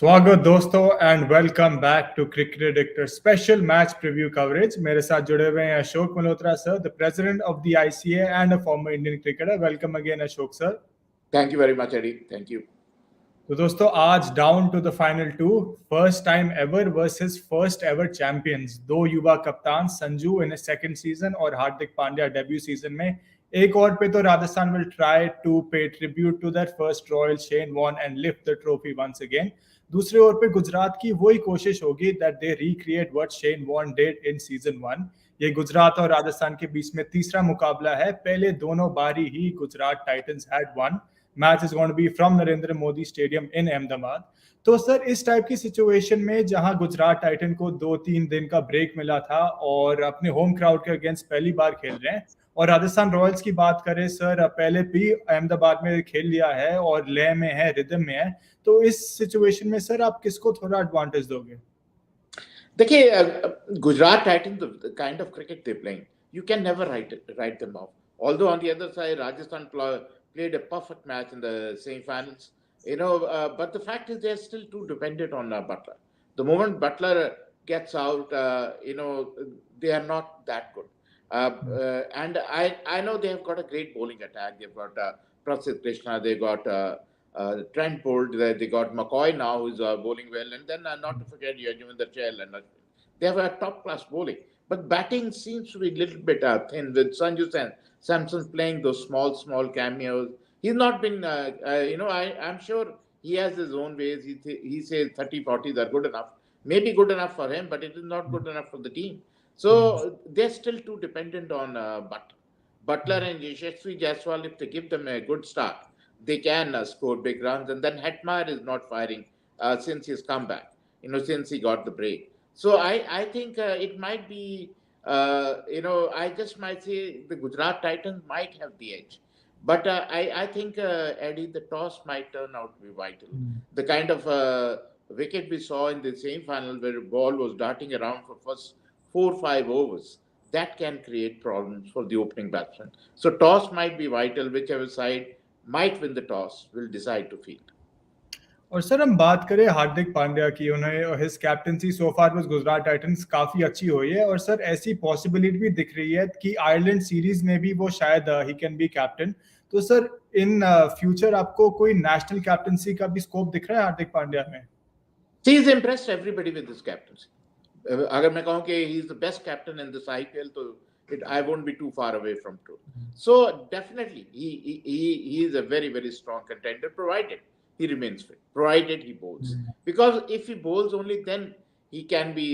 स्वागत दोस्तों and welcome back to cricket addictor special match preview coverage. मेरे साथ जुड़े हुए हैं Ashok Malhotra sir, the president of the ICA and a former Indian cricketer. Welcome again Ashok sir. Thank you very much, Eddie. Thank you. तो दोस्तों आज down to the final two, first time ever versus first ever champions. दो युवा कप्तान, Sanju in second season और Hardik Pandya debut season में। एक और पे तो Rajasthan will try to pay tribute to that first royal Shane Warne and lift the trophy once again. दूसरे ओर पे गुजरात की वही कोशिश होगी that they recreate what Shane Warne did in season 1। ये गुजरात और राजस्थान के बीच में तीसरा मुकाबला है। पहले दोनों बारी ही Gujarat titans had one. Match is going to be from Narendra Modi stadium in Ahmedabad. तो सर इस टाइप की सिचुएशन में जहां गुजरात टाइटन को 2-3 दिन का ब्रेक मिला था और अपने होम क्राउड के अगेंस्ट पहली बार खेल रहे हैं, और राजस्थान रॉयल्स की बात करें सर, पहले भी अहमदाबाद में खेल लिया है और लय में है, रिदम में है, तो इस सिचुएशन में सर आप किसको थोड़ा एडवांटेज दोगे? देखिए, Gujarat Titans, the kind of cricket they're playing, you can never write them off. Although on the other side, Rajasthan played a perfect match in the semi-finals, but the fact is they're still too dependent on Butler. The moment Butler gets out, they are not that good. And I know they have got a great bowling attack. They've got Prasidh Krishna, they got Trent Bolt, they got McCoy now, who's bowling well, and then not to forget Yajuvinder Chahal. And they have a top-class bowling. But batting seems to be a little bit thin with Sanju Samson playing those small cameos. He's not been, I'm sure he has his own ways. He says 30, 40s are good enough. Maybe good enough for him, but it is not good enough for the team. So they're still too dependent on Butler and Yashasvi Jaiswal. If they give them a good start, they can score big runs. And then Hetmeyer is not firing since his comeback, since he got the break. So I think it might be, I just might say the Gujarat Titans might have the edge. But I think, Eddie, the toss might turn out to be vital. The kind of wicket we saw in the semi-final where the ball was darting around for first 4 or 5 overs, that can create problems for the opening batsman. So toss might be vital. Whichever side might win the toss will decide to field. और sir हम बात करें हार्दिक पांड्या की, उन्हें his captaincy so far with Gujarat Titans काफी अच्छी हुई है, और सर ऐसी पॉसिबिलिटी भी दिख रही है कि आयरलैंड सीरीज में भी वो शायद ही कैन बी कैप्टन। तो सर इन फ्यूचर आपको कोई नेशनल कैप्टनसी का भी स्कोप दिख रहा है हार्दिक पांड्या में? He has impressed everybody with his captaincy. अगर मैं कहूँ कि he is the best captain in this IPL, तो I won't be too far away from truth. So definitely he is a very, very strong contender, provided he remains fit, provided he bowls. Because if he bowls only, then he can be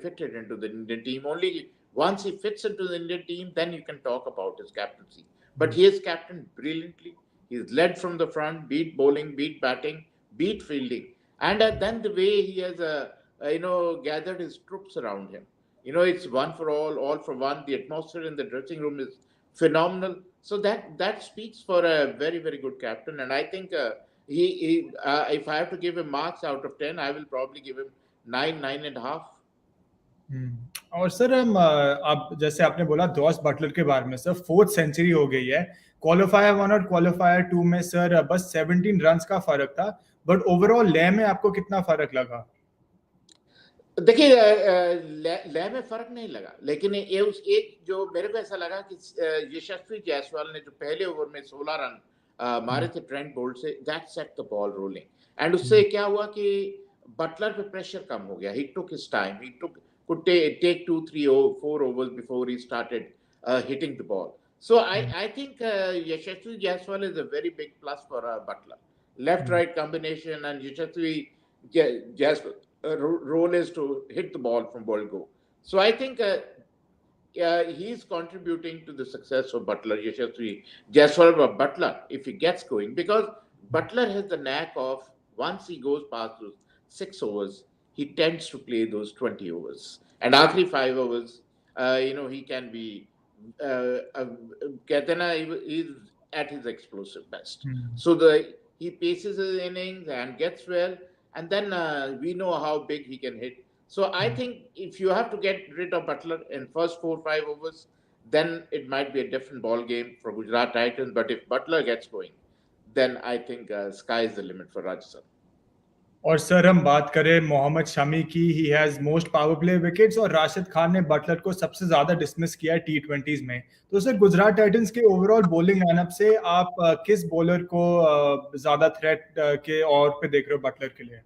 fitted into the Indian team. Only once he fits into the Indian team, then you can talk about his captaincy. But he is captained brilliantly. He's led from the front, beat bowling, beat batting, beat fielding. And then the way he has, gathered his troops around him. It's one for all for one. The atmosphere in the dressing room is phenomenal. So that speaks for a very, very good captain. And I think if I have to give him marks out of 10, I will probably give him 9.5. और sir हम अब जैसे आपने बोला Jos Buttler के बारे में, sir 4th century हो गई है। क्वालिफायर 1 और क्वालिफायर 2 में सर बस 17 रन्स का फर्क था, बट ओवरऑल लय में आपको कितना फर्क लगा? देखिए, लय में फर्क नहीं लगा, लेकिन एक जो मेरे को ऐसा लगा कि यशस्वी जायसवाल ने जो पहले ओवर में 16 रन मारे थे ट्रेंट बोल्ट से, that set the ball rolling. And उससे क्या हुआ कि बटलर पे प्रेशर कम हो गया। He took his time, he could take 2, 3, 4 overs before he started hitting the ball. So I think Yashasvi Jaiswal is a very big plus for Butler. Left-right combination, and Yashasvi Jaiswal role is to hit the ball from ball go. So I think he's contributing to the success of Butler, Yashasvi Jaiswal. But Butler, if he gets going, because Butler has the knack of, once he goes past those 6 overs, he tends to play those 20 overs. And after 5 overs, he can be, he's at his explosive best. So he paces his innings and gets well, and then we know how big he can hit. So I think if you have to get rid of Butler in first 4, 5 overs, then it might be a different ball game for Gujarat Titans. But if Butler gets going, then I think sky is the limit for Rajasthan. और sir हम बात करें मोहम्मद शमी की, he has most power play wickets और राशिद खान ने Buttler को सबसे ज्यादा डिसमिस किया है टी20s में। तो सर गुजरात टाइटंस के ओवरऑल बॉलिंग लाइनअप से आप किस बॉलर को ज्यादा थ्रेट के और पे देख रहे हो बटलर के लिए?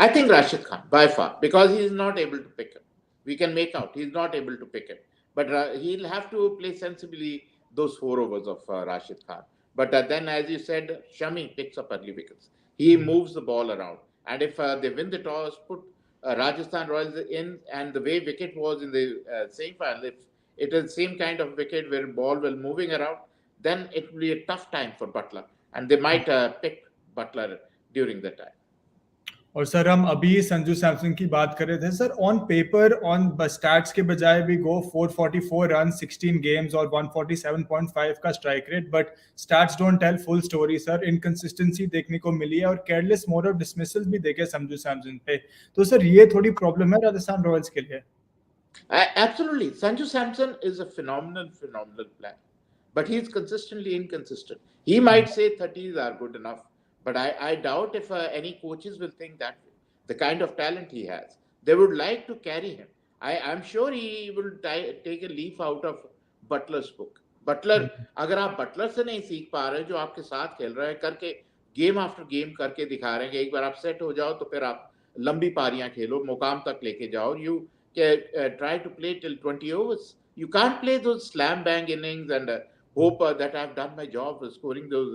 I think Rashid Khan by far because he is not able to pick him. We can make out he's not able to pick him, but he'll have to play sensibly those 4 overs of Rashid Khan. But then, as you said, Shami picks up early wickets. He moves the ball around, and if they win the toss, put Rajasthan Royals in, and the way wicket was in the semi-final, if it is same kind of wicket where ball will moving around, then it will be a tough time for Butler, and they might pick Butler during that time. और sir हम अभी संजू सैमसन की बात कर रहे थे sir, on paper on stats के बजाय भी गो 444 रन 16 गेम्स और 147.5 का strike rate, but stats don't tell full story sir. Inconsistency देखने को मिली है और केयरलेस मोर ऑफ डिसमिसल्स भी देखे संजू सैमसन पे। तो सर ये थोड़ी प्रॉब्लम है राजस्थान रॉयल्स के लिए। Absolutely. Sanju Samson is a phenomenal player. But he's consistently inconsistent. He might say 30s are good enough, but I doubt if any coaches will think that way. The kind of talent he has. They would like to carry him. I'm sure he will take a leaf out of Butler's book. Butler अगर आप Buttler से नहीं सीख पा रहे जो आपके साथ खेल रहे हैं करके गेम आफ्टर गेम करके दिखा रहे हैं कि एक बार आप सेट हो जाओ तो फिर आप लंबी पारियां खेलो मुकाम तक लेके जाओ you try to play till 20 overs. You can't play those slam bang innings and hope that I've done my job scoring those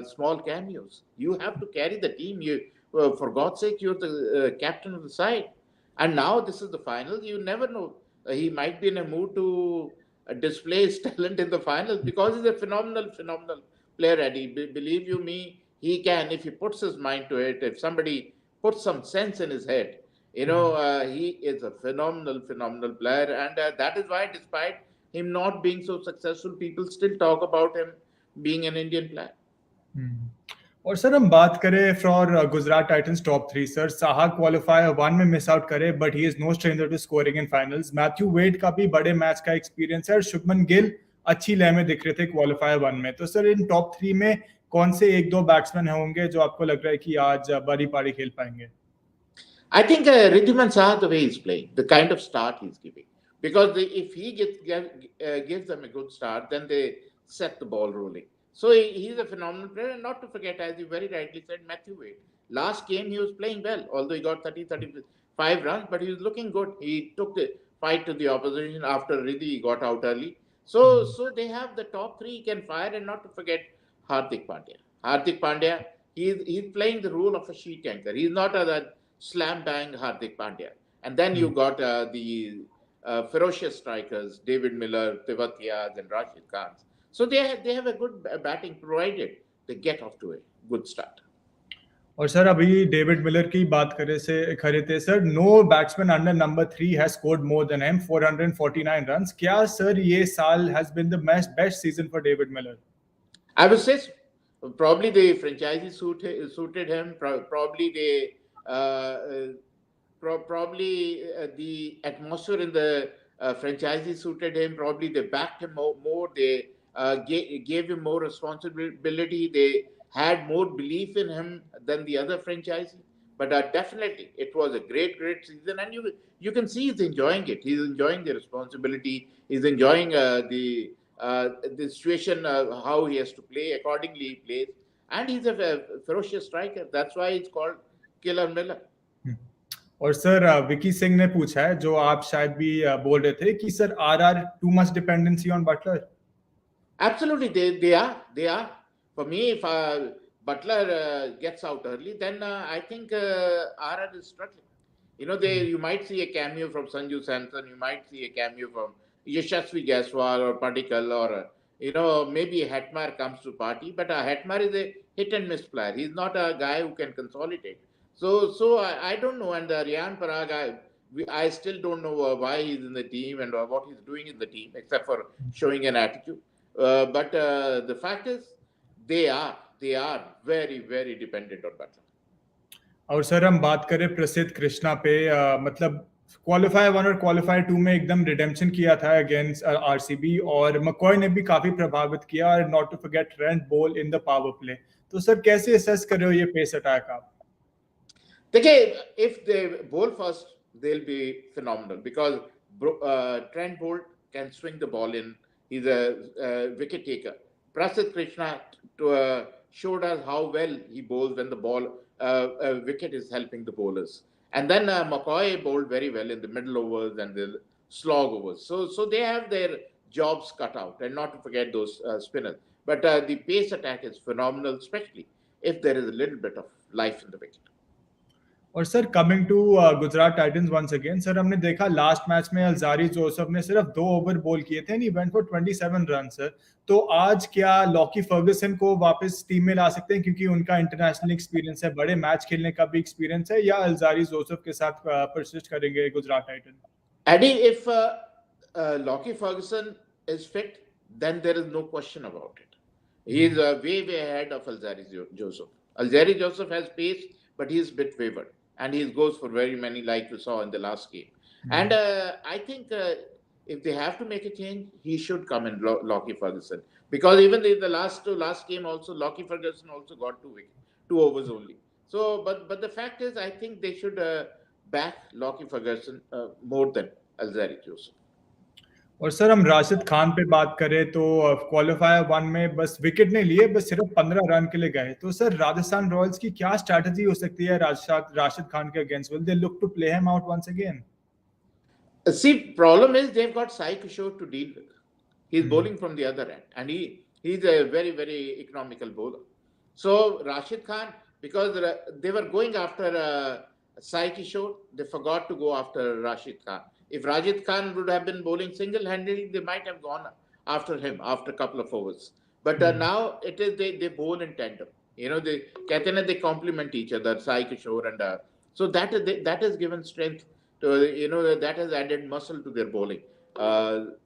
small cameos. You have to carry the team. For God's sake, you're the captain of the side. And now this is the final. You never know. He might be in a mood to display his talent in the finals because he's a phenomenal player, Eddie. Believe you me, he can, if he puts his mind to it, if somebody puts some sense in his head, he is a phenomenal player, and that is why, despite him not being so successful, people still talk about him being an Indian player. और sir हम बात करें for Gujarat Titans top 3 sir, Saha qualifier 1 में miss out करे but he is no stranger to scoring in finals. Matthew Wade का भी बड़े match का एक्सपीरियंस है और शुभमन गिल अच्छी लय में दिख रहे थे क्वालिफायर 1 में। तो सर इन टॉप 3 में कौन से एक दो बैट्समैन होंगे जो आपको लग रहा है कि आज बड़ी पारी खेल पाएंगे? I think Riddhiman Saha, the way he's playing, the kind of start he's giving, because if he gives them a good start, then they set the ball rolling. So he's a phenomenal player, and not to forget, as you very rightly said, Matthew Wade. Last game he was playing well, although he got 35 runs, but he was looking good. He took the fight to the opposition after Riddhi got out early. So they have the top 3 can fire, and not to forget Hardik Pandya. Hardik Pandya, he's playing the role of a sheet anchor. He's not a slam bang Hardik Pandya. And then you got the ferocious strikers, David Miller, Tewatia, and Rashid Khan. So they have a good batting provided they get off to a good start. और sir अभी David Miller की बात करे से खरे थे sir, no batsman under number 3 has scored more than him 449 runs. क्या sir ये साल has been the best season for David Miller? I would say probably the franchise suited him. Probably they probably the atmosphere in the franchise suited him. Probably they backed him more. They gave him more responsibility. They had more belief in him than the other franchise. But definitely, it was a great season, and you can see he's enjoying it. He's enjoying the responsibility. He's enjoying the situation, how he has to play. Accordingly, he plays, and he's a ferocious striker. That's why it's called Killer Miller. और sir Vicky Singh ने पूछा है, जो आप शायद भी बोल रहे थे कि sir RR too much dependency on Butler? Absolutely, they are. For me, if Butler gets out early, then I think RR is struggling. You might see a cameo from Sanju Samson, you might see a cameo from Yashasvi Jaiswal or Padikkal, or maybe Hetmar comes to party, but Hetmar is a hit and miss player. He's not a guy who can consolidate. So I don't know. And Riyan Parag, I still don't know why he's in the team and what he's doing in the team, except for showing an attitude. But the fact is, they are very dependent on Butler. और sir हम बात करें प्रसिद्ध कृष्णा पे, मतलब qualifier 1 और qualifier 2 में एकदम रिडेम्पशन किया था अगेंस्ट आरसीबी, और मकॉय ने भी काफी प्रभावित किया, और नॉट टू फॉरगेट ट्रेंट बोल इन द पावर प्ले। तो सर कैसे असेस कर रहे हो ये पेस अटैक आप? Okay, if they bowl first, they'll be phenomenal because Trent Bolt can swing the ball in. He's a wicket taker. Prasidh Krishna showed us how well he bowls when the ball wicket is helping the bowlers. And then McCoy bowled very well in the middle overs and the slog overs. So they have their jobs cut out, and not to forget those spinners. But the pace attack is phenomenal, especially if there is a little bit of life in the wicket. और sir coming to Gujarat Titans once again sir हमने देखा last match में Alzarri Joseph ने सिर्फ 2 over bowl किए थे and he went for 27 run sir तो आज क्या लॉकी फर्गसन को वापस टीम में ला सकते हैं क्योंकि उनका इंटरनेशनल एक्सपीरियंस है बड़े मैच खेलने का भी एक्सपीरियंस है या अल्जारी जोसेफ के साथ परसिस्ट करेंगे Gujarat Titan Eddie, if Lockie Ferguson is fit, then there is no question about it. He is way ahead of Alzari Joseph. Alzari Joseph has pace, but he is a bit wavered. And he goes for very many, like you saw in the last game. And I think if they have to make a change, he should come in, Lockie Ferguson. Because even in the last game also, Lockie Ferguson also got 2 overs only. So, but the fact is, I think they should back Lockie Ferguson more than Alzari Joseph. और sir हम राशिद खान पे बात करें तो qualifier 1 में बस wicket नहीं लिए बस सिर्फ 15 रन के लिए गए तो सर राजस्थान रॉयल्स की क्या स्ट्रैटेजी हो सकती है राशिद खान के against will they look to play him out once again See, problem is they've got Sai Kishore to deal with. He's bowling from the other end, and he's a very economical bowler. So Rashid Khan, because they were going after Sai Kishore, they forgot to go after Rashid Khan. If Rashid Khan would have been bowling single-handedly, they might have gone after him after a couple of overs. But now it is they bowl in tandem. You know, they complement each other, Sai Kishore, and so that has given strength to that has added muscle to their bowling.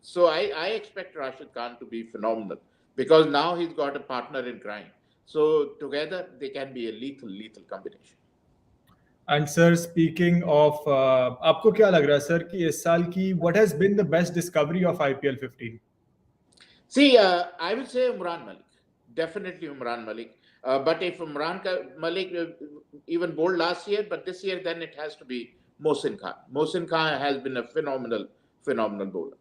So I expect Rashid Khan to be phenomenal because now he's got a partner in crime. So together they can be a lethal combination. And sir speaking of आपको क्या लग रहा है sir कि इस साल की what has been the best discovery of IPL 15 See, I will say Umran Malik. Definitely Umran Malik. But if Umran Malik even bowled last year, but this year, then it has to be Mohsin Khan. Mohsin Khan has been a phenomenal bowler.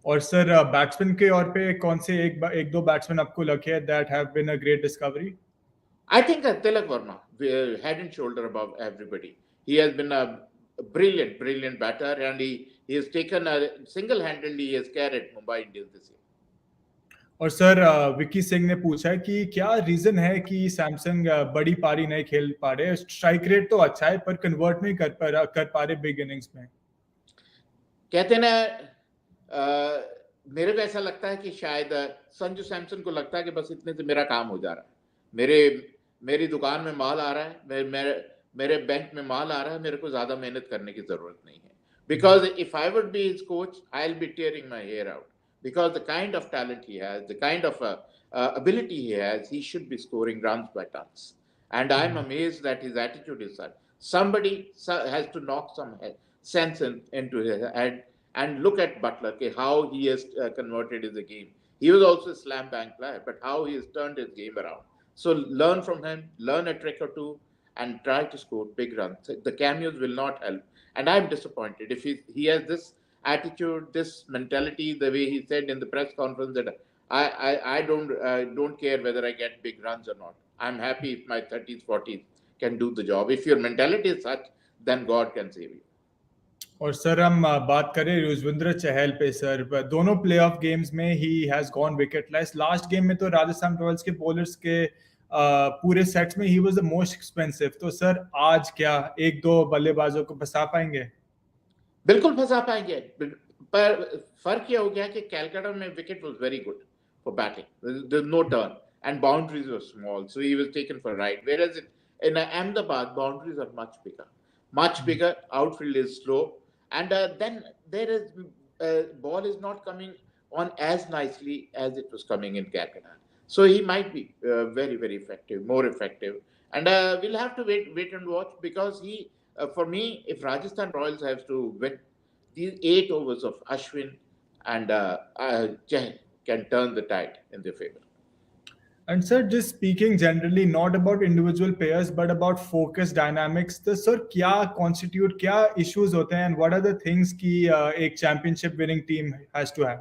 और sir batsman के और पे कौन से एक दो batsman आपको लगे हैं that have been a great discovery I think Tilak Verma, head and shoulder above everybody. He has been a brilliant batter, and he has taken single-handedly he has carried Mumbai Indians this year. और sir Vicky Singh ने पूछा है कि क्या reason है कि Samsung बड़ी पारी नहीं खेल पा रहे स्ट्राइक रेट तो अच्छा है पर कन्वर्ट नहीं कर पा रहे बिग इनिंग्स में कहते हैं ना मेरे को ऐसा लगता है कि शायद संजू सैमसन को लगता है कि बस इतने से मेरा काम हो जा रहा है मेरी दुकान में माल आ रहा है मेरे बैंक में माल आ रहा है मेरे को ज्यादा मेहनत करने की जरूरत नहीं है because if I would be his coach I will be tearing my hair out because the kind of talent he has, the kind of ability he has, he should be scoring runs by tons. And I'm amazed that his attitude is such. Somebody has to knock some sense into his head and look at Butler, okay, how he has converted his game. He was also a slam bang player, but how he has turned his game around. So learn from him, learn a trick or two, and try to score big runs. The cameos will not help. And I'm disappointed if he has this attitude, this mentality, the way he said in the press conference that I don't care whether I get big runs or not. I'm happy if my 30s, 40s can do the job. If your mentality is such, then God can save you. और sir हम बात करें युजवेंद्र चहल पे sir दोनों playoff games में he has gone wicketless last game में तो Rajasthan Royals के बॉलर्स के पूरे सेट्स में he was the most expensive तो सर आज क्या एक दो बल्लेबाजों को फंसा पाएंगे बिल्कुल फंसा पाएंगे पर फर्क ये हो गया कि कैलकाटा में wicket was very good for batting there no turn and boundaries were small so he was taken for right whereas in Ahmedabad boundaries are much bigger outfield is slow and then there is ball is not coming on as nicely as it was coming in Calcutta so he might be very effective more effective and we'll have to wait and watch because for me, if Rajasthan Royals have to win, these 8 overs of Ashwin and Chahal can turn the tide in their favor. And sir, just speaking generally, not about individual players, but about focus dynamics. तो sir, क्या constitute, क्या issues होते हैं, and what are the things कि एक championship winning team has to have?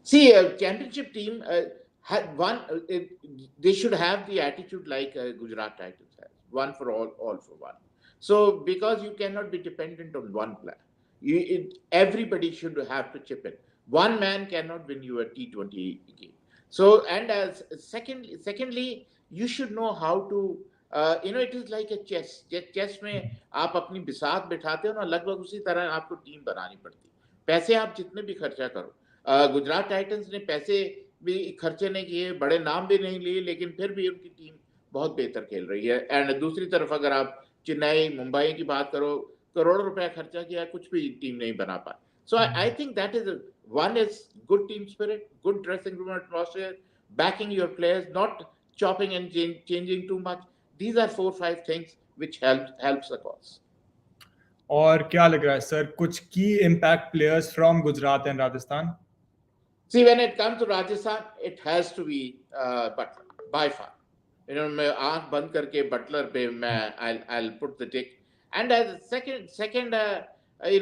See, a championship team had one. They should have the attitude like Gujarat Titans has, one for all for one. So because you cannot be dependent on one player, everybody should have to chip in. One man cannot win you a T20 game. So and as secondly, you should know how to. It is like a chess. Chess में आप अपनी बिसात बिठाते हो ना, लगभग उसी तरह आपको टीम बनानी पड़ती है. पैसे आप जितने भी खर्चा करो, गुजरात टाइटंस ने पैसे भी खर्चे नहीं किए, बड़े नाम भी नहीं लिए, लेकिन फिर भी उनकी टीम बहुत बेहतर खेल रही है. एंड दूसरी तरफ अगर आप चेन्नई मुंबई की बात करो, करोड़ों रुपया खर्चा किया, कुछ भी टीम नहीं बना पाए. So I think that is one is good team spirit, good dressing room atmosphere, backing your players, not chopping and changing too much. These are 4-5 things which helps the cause. और क्या लग रहा है sir, कुछ key impact players from Gujarat and Rajasthan? See, when it comes to Rajasthan, it has to be Butler by far. मैं आंख बंद करके बटलर पे मैं I'll put the tick. And as second, I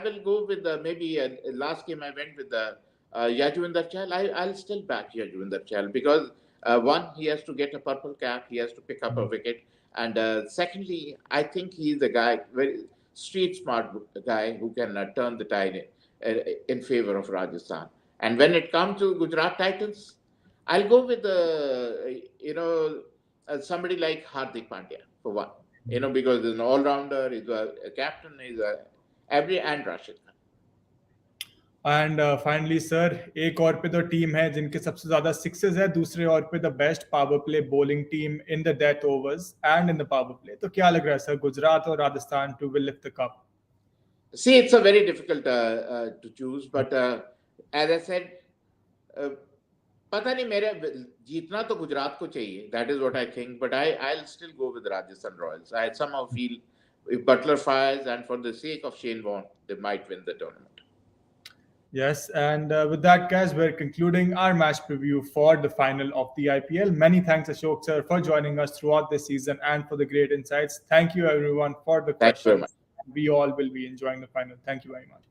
will go with maybe last game I went with Yajuvinder Chahal. I'll still back Yajuvinder Chahal because one, he has to get a purple cap, he has to pick up a wicket, and secondly, I think he's a guy, very street smart guy who can turn the tide in favor of Rajasthan. And when it comes to Gujarat Titans, I'll go with somebody like Hardik Pandya for one. Because he's an all-rounder, he's a captain, he's and Rashid Khan. And finally sir, एक और पे तो team है जिनके सबसे ज्यादा sixes है, दूसरे और पे the best power play bowling team in the death overs and in the power play. तो क्या लग रहा है सर, गुजरात और Rajasthan to will lift the cup? See, it's a very difficult to choose, but as I said, पता नहीं, मेरे जीतना तो गुजरात को चाहिए, that is what I think, but I'll still go with Rajasthan Royals. I somehow feel if Butler fires and for the sake of Shane Warne, they might win the tournament. Yes, and with that, guys, we're concluding our match preview for the final of the IPL. Many thanks, Ashok sir, for joining us throughout this season and for the great insights. Thank you, everyone, for the Thank you very much. questions. We all will be enjoying the final. Thank you very much.